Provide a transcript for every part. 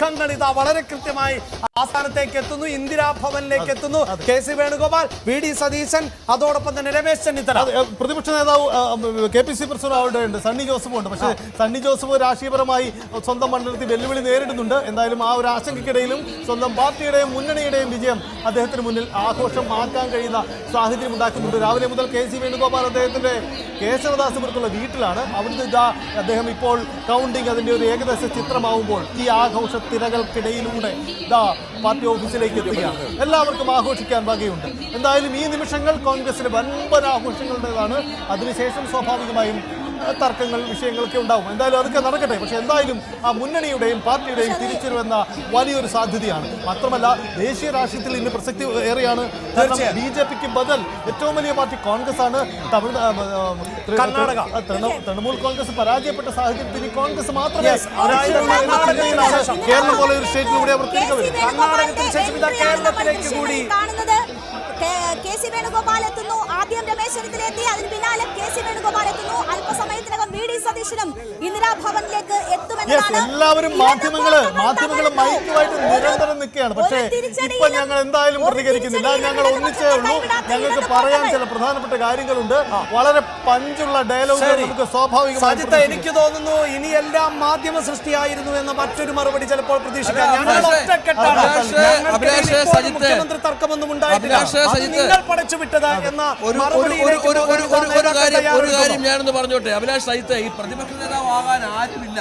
മുഖങ്ങൾ ഇതാ വളരെ കൃത്യമായി ആസ്ഥാനത്തേക്ക് എത്തുന്നു, ഇന്ദിരാഭവനിലേക്ക് എത്തുന്നു. KC വേണുഗോപാൽ, VD സതീശൻ, അതോടൊപ്പം തന്നെ രമേശ് ചെന്നിത്തല. പ്രതിപക്ഷ നേതാവ് KPC പ്രസിഡന്റ് അവിടെ ഉണ്ട്, സണ്ണി ജോസഫും ഉണ്ട്. പക്ഷേ സണ്ണി ജോസഫ് രാഷ്ട്രീയപരമായി സ്വന്തം മണ്ഡലത്തിൽ വെല്ലുവിളി നേരിടുന്നുണ്ട്. എന്തായാലും ആ ഒരു ആശങ്കയ്ക്കിടയിലും സ്വന്തം പാർട്ടിയുടെയും മുന്നണിയുടെയും വിജയം അദ്ദേഹത്തിന് മുന്നിൽ ആഘോഷമാക്കാൻ കഴിയുന്ന സാഹചര്യം ഉണ്ടാക്കുന്നുണ്ട്. രാവിലെ മുതൽ KC വേണുഗോപാൽ അദ്ദേഹത്തിന്റെ കേശവദാസപുരത്തുള്ള വീട്ടിലാണ്. അവിടുന്ന് ഇതാ അദ്ദേഹം ഇപ്പോൾ കൗണ്ടിങ് അതിന്റെ ഒരു ഏകദേശ ചിത്രമാവുമ്പോൾ ഈ ആഘോഷ തിരകൾക്കിടയിലൂടെ ഇതാ പാർട്ടി ഓഫീസിലേക്ക് എത്തുകയാണ്. എല്ലാവർക്കും ആഘോഷിക്കാൻ വകയുണ്ട്. എന്തായാലും ഈ നിമിഷങ്ങൾ കോൺഗ്രസിന് വൻപൻ ആഘോഷങ്ങളുടേതാണ്. അതിനുശേഷം സ്വാഭാവികമായും തർക്കങ്ങൾ, വിഷയങ്ങളൊക്കെ ഉണ്ടാവും. എന്തായാലും അതൊക്കെ നടക്കട്ടെ. പക്ഷെ എന്തായാലും ആ മുന്നണിയുടെയും പാർട്ടിയുടെയും തിരിച്ചുവരുന്ന വലിയൊരു സാധ്യതയാണ്. മാത്രമല്ല ദേശീയ രാഷ്ട്രീയത്തിൽ ഇന്ന് പ്രസക്തി ഏറെയാണ്. BJPക്ക് ബദൽ ഏറ്റവും വലിയ പാർട്ടി കോൺഗ്രസ് ആണ്. തൃണമൂൽ കോൺഗ്രസ് പരാജയപ്പെട്ട സാഹചര്യത്തിൽ കോൺഗ്രസ് മാത്രമേ കേരളം പോലെ ഒരു സ്റ്റേറ്റിലൂടെ അവർ തിരികെ വരും. കേരളത്തിലേക്ക് കൂടി KC വേണുഗോപാൽ എത്തുന്നു. ആദ്യം രമേശ് ചെന്നിത്തല എത്തി, അതിന് പിന്നാലെ KC വേണുഗോപാൽ എത്തുന്നു. അല്പസമയത്തിനകം VD സതീശനും ഇന്ദിരാഭവനിലേക്ക് എത്തുമെന്നാണ്. എല്ലാവരും മാധ്യമങ്ങളും മൈക്കുമായിട്ട് നിരന്തരം നിൽക്കുകയാണ്. പക്ഷേ ഇപ്പൊ ഞങ്ങൾ എന്തായാലും പ്രതികരിക്കുന്നില്ല. ഞങ്ങൾ ഒന്നിച്ചേ ഉള്ളൂ. ഞങ്ങൾക്ക് പറയാൻ ചില പ്രധാനപ്പെട്ട കാര്യങ്ങളുണ്ട്. വളരെ പഞ്ചുള്ള ഡയലോഗ് നമുക്ക് സ്വാഭാവികമായി. എനിക്ക് തോന്നുന്നു ഇനിയെല്ലാം മാധ്യമ സൃഷ്ടിയായിരുന്നു എന്ന മറ്റൊരു മറുപടി ചിലപ്പോൾ പ്രതീക്ഷിക്കാം. മുഖ്യമന്ത്രി തർക്കമൊന്നും ഉണ്ടായിട്ടില്ല, നിങ്ങൾ പടച്ചു വിട്ടത് എന്ന ഒരു കാര്യം ഞാനൊന്ന് പറഞ്ഞോട്ടെ. അഭിലാഷ് സഹിത്ത് ഈ പ്രതിപക്ഷ നേതാവ് ആകാൻ ആരുമില്ല.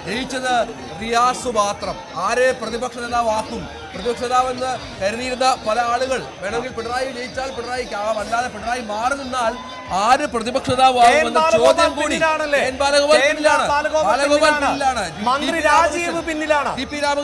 ജയിച്ചത് റിയാസ് മാത്രം. ആരെ പ്രതിപക്ഷ നേതാവാക്കും? പ്രതിപക്ഷ നേതാവെന്ന് കരുതിയിരുന്ന പല ആളുകൾ വേണമെങ്കിൽ പിണറായി ജയിച്ചാൽ പിണറായിക്ക് ആവാം, അല്ലാതെ പിണറായി മാറി നിന്നാൽ ആര് പ്രതിപക്ഷ നേതാവാകുമെന്ന ചോദ്യം കൂടി. ബാലഗോപാൽ പിന്നിലാണ്, മന്ത്രി രാജീവ് പിന്നിലാണ്. TP